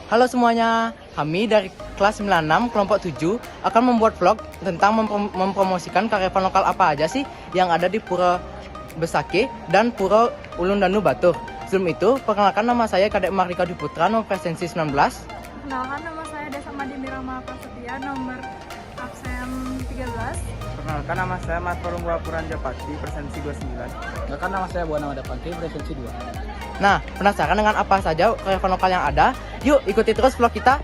Halo semuanya, kami dari kelas 96 kelompok 7 akan membuat vlog tentang mempromosikan kearifan lokal apa aja sih yang ada di Pura Besakih dan Pura Ulun Danu Batur. Sebelum itu, perkenalkan nama saya Kadek Mardika Dwi Putra, nomor presensi 19. Perkenalkan, nama saya Desa Madimira Mahaprasetya, nomor absen 13. Perkenalkan, nama saya Mas Perungwa Puran Japati, presensi 29. Perkenalkan, nama saya Buana Wadapati, presensi 2. Nah, penasaran dengan apa saja kearifan lokal yang ada? Yuk ikuti terus vlog kita.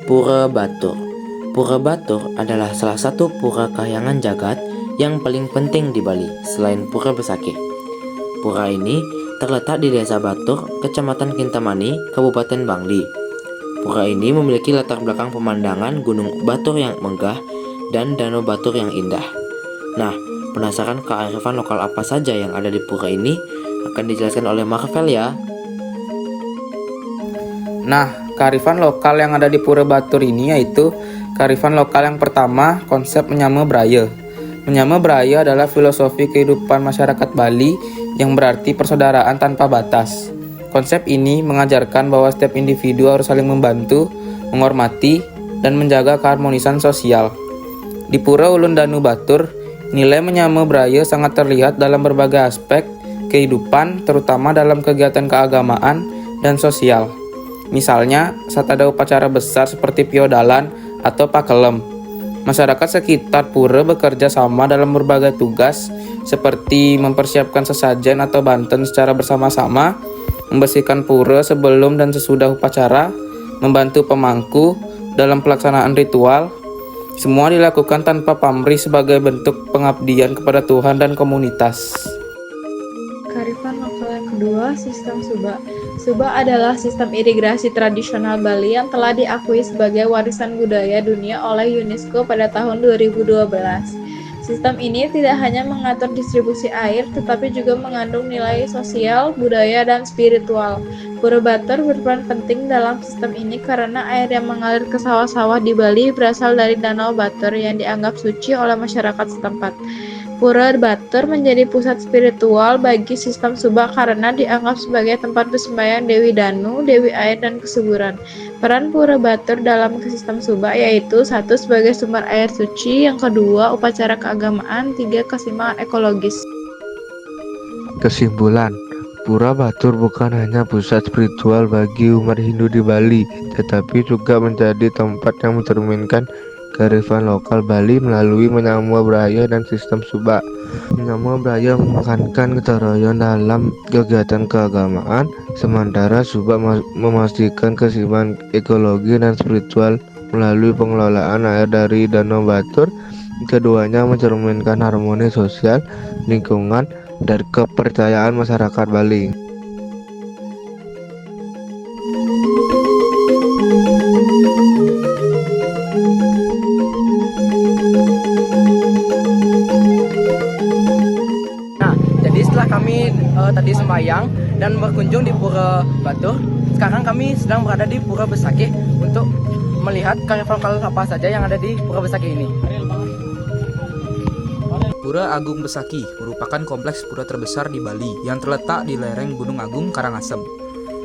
Pura Batur. Pura Batur adalah salah satu pura kahyangan jagat yang paling penting di Bali selain Pura Besakih. Pura ini terletak di Desa Batur, Kecamatan Kintamani, Kabupaten Bangli. Pura ini memiliki latar belakang pemandangan Gunung Batur yang megah dan Danau Batur yang indah. Nah, penasaran kearifan lokal apa saja yang ada di pura ini? Akan dijelaskan oleh Marvel ya. Nah, kearifan lokal yang ada di Pura Batur ini yaitu kearifan lokal yang pertama, konsep Menyama Braya. Menyama Braya adalah filosofi kehidupan masyarakat Bali yang berarti persaudaraan tanpa batas. Konsep ini mengajarkan bahwa setiap individu harus saling membantu, menghormati, dan menjaga keharmonisan sosial. Di Pura Ulun Danu Batur, nilai Menyama Braya sangat terlihat dalam berbagai aspek kehidupan, terutama dalam kegiatan keagamaan dan sosial. Misalnya, saat ada upacara besar seperti piodalan atau pakelem, masyarakat sekitar pura bekerja sama dalam berbagai tugas seperti mempersiapkan sesajen atau banten secara bersama-sama, membersihkan pura sebelum dan sesudah upacara, membantu pemangku dalam pelaksanaan ritual. Semua dilakukan tanpa pamrih sebagai bentuk pengabdian kepada Tuhan dan komunitas. Kearifan lokal yang kedua, sistem Subak. Subak adalah sistem irigasi tradisional Bali yang telah diakui sebagai warisan budaya dunia oleh UNESCO pada tahun 2012. Sistem ini tidak hanya mengatur distribusi air, tetapi juga mengandung nilai sosial, budaya, dan spiritual. Pura Batur berperan penting dalam sistem ini karena air yang mengalir ke sawah-sawah di Bali berasal dari Danau Batur yang dianggap suci oleh masyarakat setempat. Pura Batur menjadi pusat spiritual bagi sistem Subak karena dianggap sebagai tempat bersembahyang Dewi Danu, Dewi Air, dan kesuburan. Peran Pura Batur dalam sistem Subak yaitu 1. Sebagai sumber air suci, yang kedua upacara keagamaan, 3. Keseimbangan ekologis. Kesimpulan, Pura Batur bukan hanya pusat spiritual bagi umat Hindu di Bali, tetapi juga menjadi tempat yang mencerminkan kearifan lokal Bali melalui Menyama Braya dan sistem Subak. Menyama Braya menekankan ketoroyan dalam kegiatan keagamaan, sementara Subak memastikan keseimbangan ekologi dan spiritual melalui pengelolaan air dari Danau Batur. Keduanya mencerminkan harmoni sosial, lingkungan, dan kepercayaan masyarakat Bali. Setelah kami tadi sembahyang dan berkunjung di Pura Batur, sekarang kami sedang berada di Pura Besakih untuk melihat kearifan lokal apa saja yang ada di Pura Besakih ini. Pura Agung Besakih merupakan kompleks pura terbesar di Bali yang terletak di lereng Gunung Agung, Karangasem.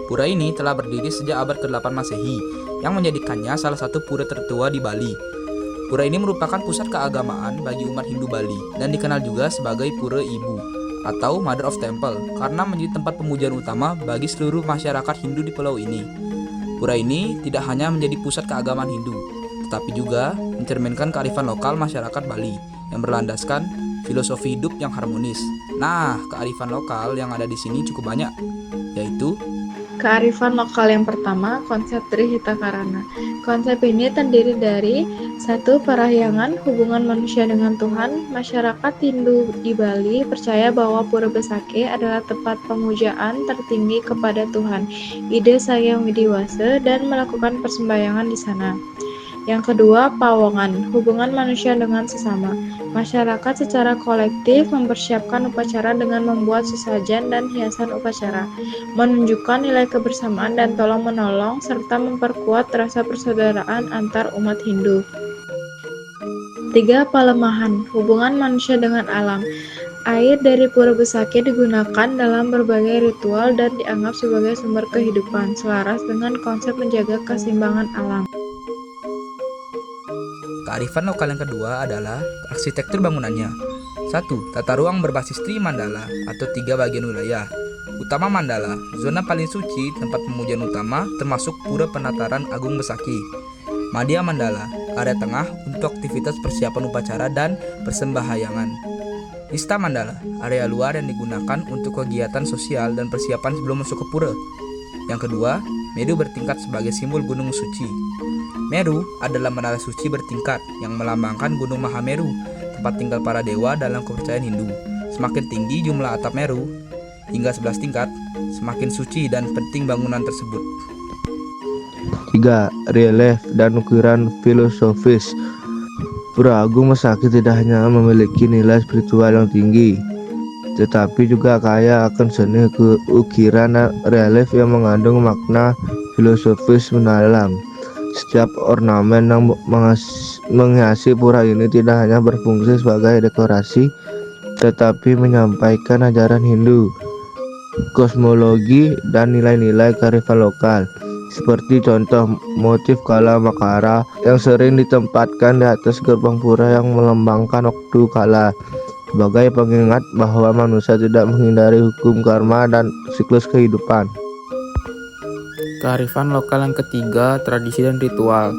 Pura ini telah berdiri sejak abad ke-8 Masehi yang menjadikannya salah satu pura tertua di Bali. Pura ini merupakan pusat keagamaan bagi umat Hindu Bali dan dikenal juga sebagai Pura Ibu atau Mother of Temple karena menjadi tempat pemujaan utama bagi seluruh masyarakat Hindu di pulau ini. Pura ini tidak hanya menjadi pusat keagamaan Hindu, tetapi juga mencerminkan kearifan lokal masyarakat Bali yang berlandaskan filosofi hidup yang harmonis. Nah, kearifan lokal yang ada di sini cukup banyak, yaitu Kearifan lokal yang pertama, konsep Trihita Karana. Konsep ini terdiri dari 1. Parahyangan, hubungan manusia dengan Tuhan. Masyarakat Hindu di Bali percaya bahwa Pura Besakeh adalah tempat pemujaan tertinggi kepada Tuhan, Ide Sang Widiwasa, dan melakukan persembahyangan di sana. Yang kedua, pawongan, hubungan manusia dengan sesama. Masyarakat secara kolektif mempersiapkan upacara dengan membuat sesajen dan hiasan upacara, menunjukkan nilai kebersamaan dan tolong-menolong, serta memperkuat rasa persaudaraan antar umat Hindu. 3. Palemahan, hubungan manusia dengan alam. Air dari Pura Besakeh digunakan dalam berbagai ritual dan dianggap sebagai sumber kehidupan, selaras dengan konsep menjaga keseimbangan alam. Kearifan lokal yang kedua adalah arsitektur bangunannya. 1. Tata ruang berbasis Tri Mandala atau 3 bagian wilayah. Utama Mandala, zona paling suci tempat pemujaan utama termasuk Pura Penataran Agung Besakeh. Madhya Mandala, area tengah untuk aktivitas persiapan upacara dan persembahyangan. Ista Mandala, area luar yang digunakan untuk kegiatan sosial dan persiapan sebelum masuk ke pura. Yang kedua, Meru bertingkat sebagai simbol gunung suci. Meru adalah menara suci bertingkat yang melambangkan Gunung Mahameru, tempat tinggal para dewa dalam kepercayaan Hindu. Semakin tinggi jumlah atap Meru, hingga 11 tingkat, semakin suci dan penting bangunan tersebut. 3. Relief dan ukiran filosofis. Pura Agung Besakeh tidak hanya memiliki nilai spiritual yang tinggi, tetapi juga kaya akan seni ukiran dan relief yang mengandung makna filosofis mendalam. Setiap ornamen yang menghiasi pura ini tidak hanya berfungsi sebagai dekorasi, tetapi menyampaikan ajaran Hindu, kosmologi, dan nilai-nilai kearifan lokal. Seperti contoh motif kala makara yang sering ditempatkan di atas gerbang pura yang melambangkan waktu kala, sebagai pengingat bahwa manusia tidak menghindari hukum karma dan siklus kehidupan. Kearifan lokal yang ketiga, tradisi dan ritual.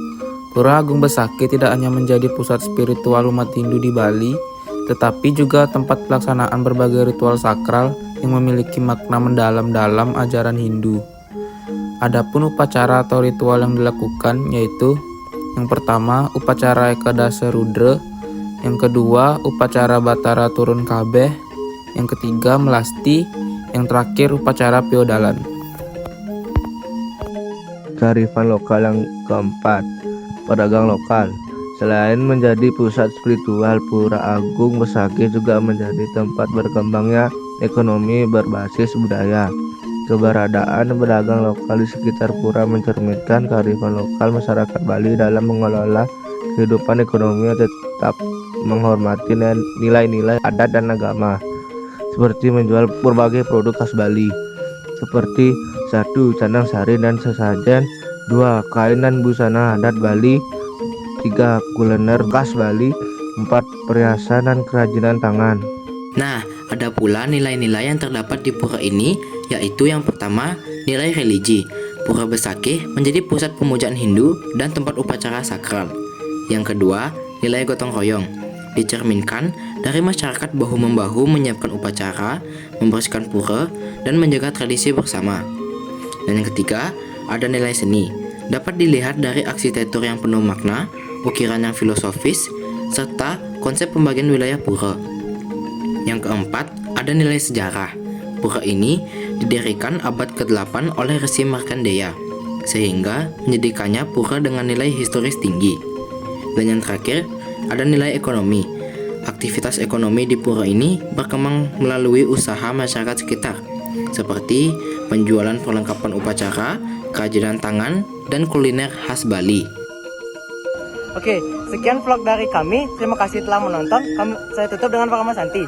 Pura Agung Besakeh tidak hanya menjadi pusat spiritual umat Hindu di Bali, tetapi juga tempat pelaksanaan berbagai ritual sakral yang memiliki makna mendalam dalam ajaran Hindu. Adapun upacara atau ritual yang dilakukan yaitu yang pertama, upacara Ekadasa Rudra, yang kedua, upacara Batara Turun Kabeh, yang ketiga, Melasti, yang terakhir, upacara Piodalan. Kearifan lokal yang keempat, pedagang lokal. Selain menjadi pusat spiritual, Pura Agung Besakeh juga menjadi tempat berkembangnya ekonomi berbasis budaya. Keberadaan pedagang lokal di sekitar pura mencerminkan kearifan lokal masyarakat Bali dalam mengelola kehidupan ekonomi yang tetap menghormati nilai-nilai adat dan agama, seperti menjual berbagai produk khas Bali, seperti 1. Canang sari dan sesajen, 2. Kain dan busana adat Bali, 3. Kuliner khas Bali, 4. Perhiasan dan kerajinan tangan. Nah, ada pula nilai-nilai yang terdapat di pura ini, yaitu yang pertama, nilai religi. Pura Besakeh menjadi pusat pemujaan Hindu dan tempat upacara sakral. Yang kedua, nilai gotong royong. Dicerminkan dari masyarakat bahu-membahu menyiapkan upacara, membersihkan pura, dan menjaga tradisi bersama. Dan yang ketiga, ada nilai seni. Dapat dilihat dari arsitektur yang penuh makna, ukiran yang filosofis, serta konsep pembagian wilayah pura. Yang keempat, ada nilai sejarah. Pura ini didirikan abad ke-8 oleh Resi Markandeya, sehingga menjadikannya pura dengan nilai historis tinggi. Dan yang terakhir, ada nilai ekonomi. Aktivitas ekonomi di pura ini berkembang melalui usaha masyarakat sekitar, seperti penjualan perlengkapan upacara, kerajinan tangan, dan kuliner khas Bali. Oke, sekian vlog dari kami. Terima kasih telah menonton. Saya tutup dengan Parama Santi.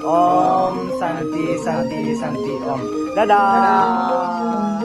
Om Santi Santi Santi Om. Dadah.